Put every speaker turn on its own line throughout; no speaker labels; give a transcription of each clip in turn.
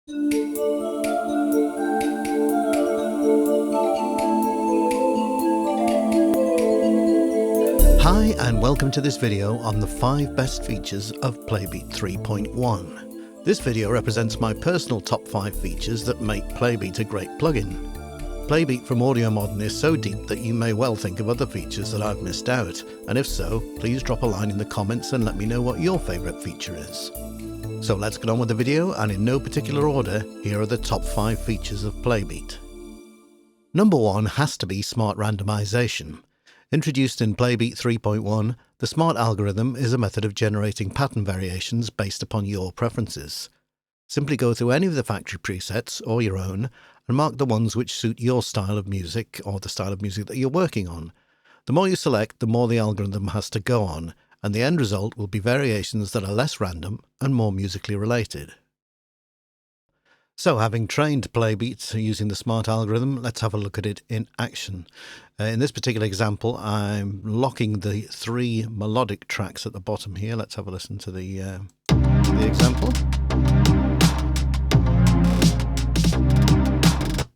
Hi and welcome to this video on the 5 best features of Playbeat 3.1. This video represents my personal top 5 features that make Playbeat a great plugin. Playbeat from audiomodern is so deep that you may well think of other features that I've missed out, and if so, please drop a line in the comments and let me know what your favourite feature is. So let's get on with the video, and in no particular order, here are the top 5 features of Playbeat. Number 1 has to be Smart Randomization. Introduced in Playbeat 3.1, the Smart algorithm is a method of generating pattern variations based upon your preferences. Simply go through any of the factory presets or your own and mark the ones which suit your style of music or the style of music that you're working on. The more you select, the more the algorithm has to go on, and the end result will be variations that are less random and more musically related. So, having trained Playbeat using the Smart algorithm, let's have a look at it in action. In this particular example, I'm locking the 3 melodic tracks at the bottom here. Let's have a listen to the example.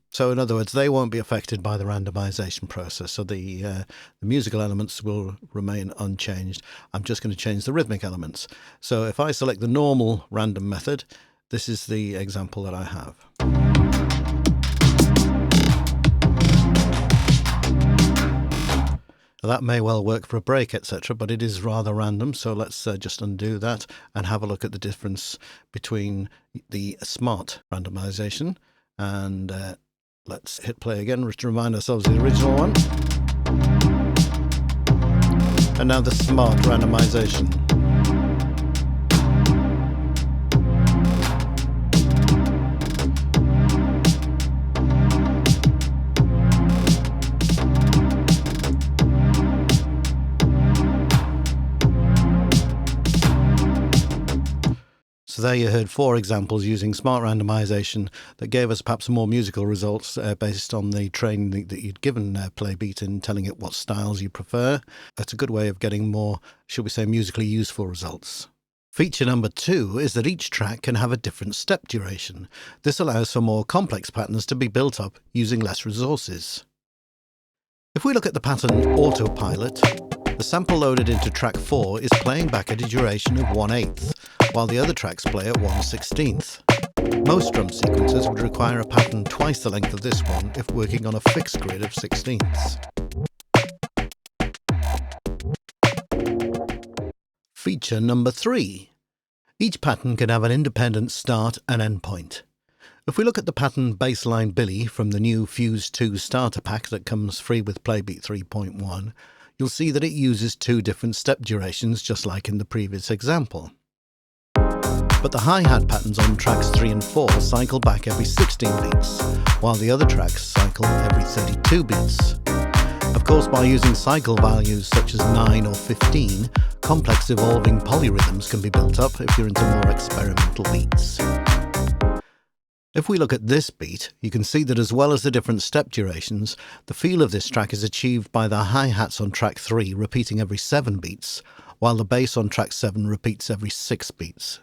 So in other words, they won't be affected by the randomization process, so the musical elements will remain unchanged. I'm just going to change the rhythmic elements. So if I select the normal random method, this is the example that I have. Now that may well work for a break, etc., but it is rather random, so let's just undo that and have a look at the difference between the Smart randomization and let's hit play again to remind ourselves of the original one. And now the Smart randomization. So there you heard 4 examples using Smart randomization that gave us perhaps more musical results based on the training that you'd given Playbeat in telling it what styles you prefer. That's a good way of getting more, should we say, musically useful results. Feature number 2 is that each track can have a different step duration. This allows for more complex patterns to be built up using less resources. If we look at the pattern Autopilot, the sample loaded into track 4 is playing back at a duration of 1/8, while the other tracks play at 1/16. Most drum sequences would require a pattern twice the length of this one if working on a fixed grid of 16ths. Feature number 3. Each pattern can have an independent start and end point. If we look at the pattern Bassline Billy from the new Fuse 2 starter pack that comes free with Playbeat 3.1, you'll see that it uses 2 different step durations just like in the previous example. But the hi-hat patterns on tracks 3 and 4 cycle back every 16 beats, while the other tracks cycle every 32 beats. Of course, by using cycle values such as 9 or 15, complex evolving polyrhythms can be built up if you're into more experimental beats. If we look at this beat, you can see that as well as the different step durations, the feel of this track is achieved by the hi-hats on track 3 repeating every 7 beats, while the bass on track 7 repeats every 6 beats.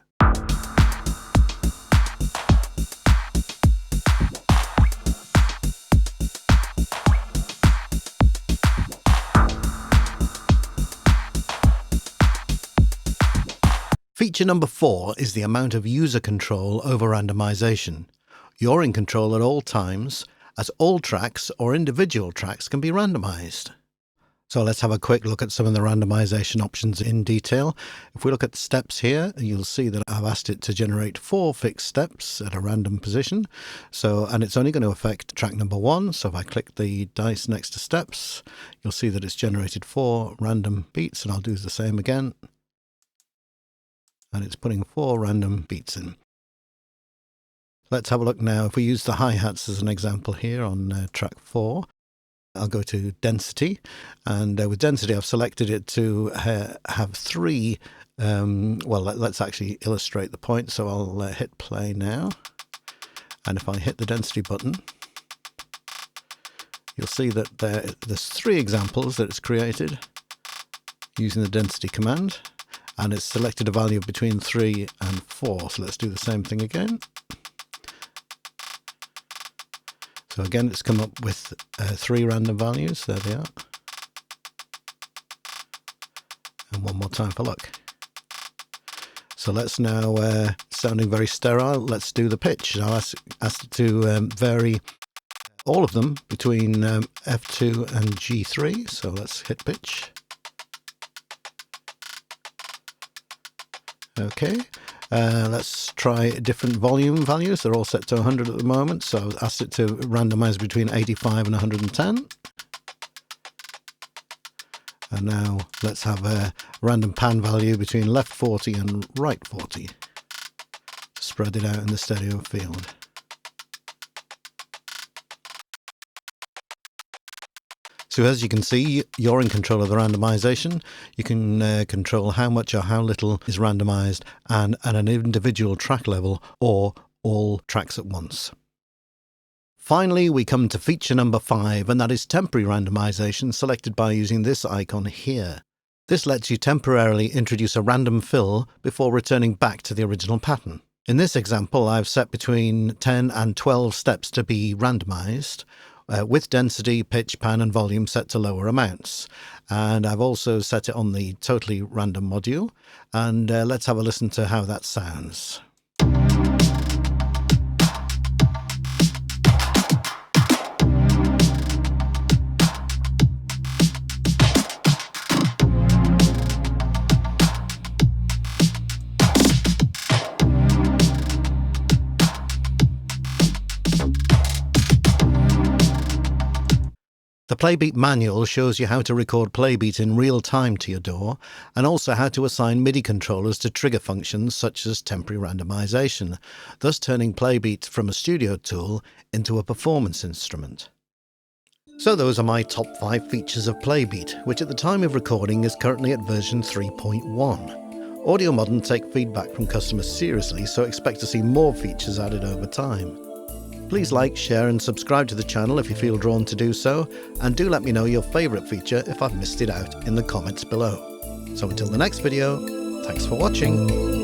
Feature number 4 is the amount of user control over randomization. You're in control at all times, as all tracks or individual tracks can be randomized. So let's have a quick look at some of the randomization options in detail. If we look at the steps here, you'll see that I've asked it to generate 4 fixed steps at a random position. And it's only going to affect track number 1. So if I click the dice next to steps, you'll see that it's generated 4 random beats, and I'll do the same again. And it's putting 4 random beats in. Let's have a look now. If we use the hi-hats as an example here on track 4, I'll go to density, and with density I've selected it to have 3, let's actually illustrate the point, so I'll hit play now, and if I hit the density button, you'll see that there's 3 examples that it's created using the density command, and it's selected a value of between 3 and 4, so let's do the same thing again. So again, it's come up with 3 random values. There they are. And one more time for luck. So let's now, sounding very sterile, let's do the pitch. I'll ask it to vary all of them between F2 and G3. So let's hit pitch. Okay, let's try different volume values. They're all set to 100 at the moment, so I've asked it to randomize between 85 and 110. And now let's have a random pan value between left 40 and right 40. Spread it out in the stereo field. So as you can see, you're in control of the randomization. You can control how much or how little is randomized, and at an individual track level or all tracks at once. Finally, we come to feature number 5, and that is temporary randomization, selected by using this icon here. This lets you temporarily introduce a random fill before returning back to the original pattern. In this example, I've set between 10 and 12 steps to be randomized, with density, pitch, pan and volume set to lower amounts. And I've also set it on the totally random module. And let's have a listen to how that sounds. The Playbeat manual shows you how to record Playbeat in real time to your DAW, and also how to assign MIDI controllers to trigger functions such as temporary randomization, thus turning Playbeat from a studio tool into a performance instrument. So those are my top 5 features of Playbeat, which at the time of recording is currently at version 3.1. AudioModern take feedback from customers seriously, so expect to see more features added over time. Please like, share and subscribe to the channel if you feel drawn to do so, and do let me know your favourite feature if I've missed it out in the comments below. So until the next video, thanks for watching.